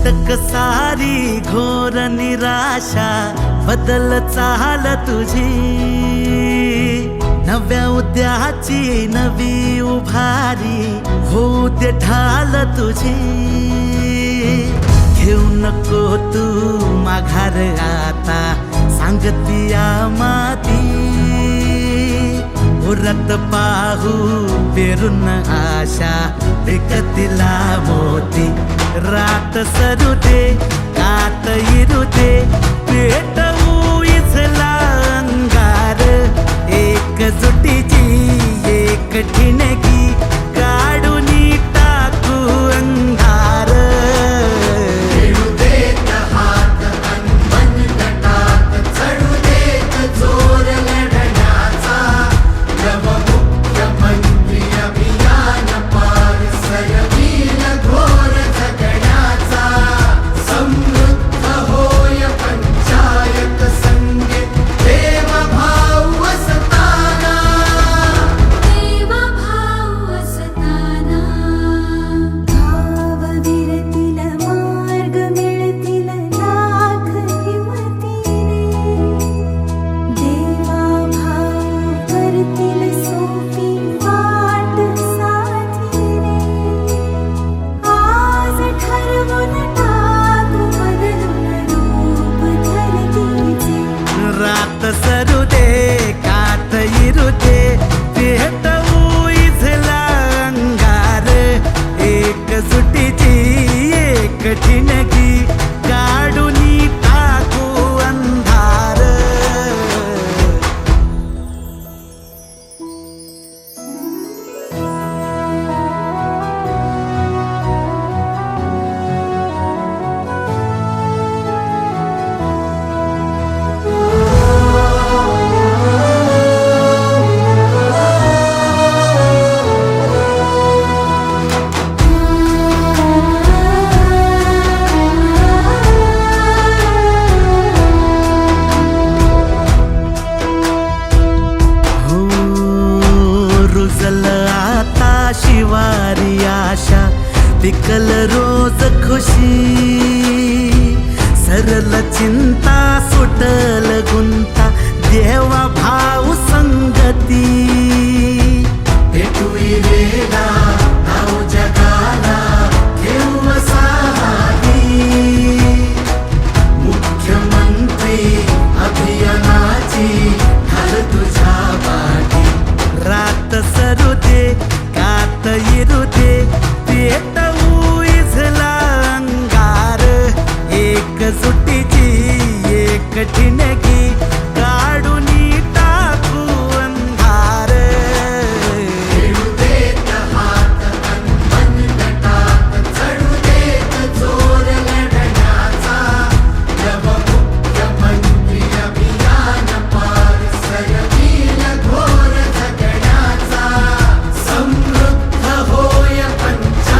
अटक सारी घोर निराशा बदल चाल तुझी, नव्या उद्याची नवी उभारी होऊ दे ढाल तुझी। घेऊ नको तू माघार आता सांगतिया माती, उरत पाहू पेरून आशा विकतिला मोती। रात सरू दे कात इरू दे पेटवू इथला अंगार, एकजुटीची एक ठिणगी काढून टाकू अंधार। रात सरू दे कात इरू दे पेटवू इथला अंगार, एकजुटीची एक ठिणगी काढून टाकू अंधार। शिवारी आशा पिकल रोज खुशी, सरल चिंता सुटल गुंता देवा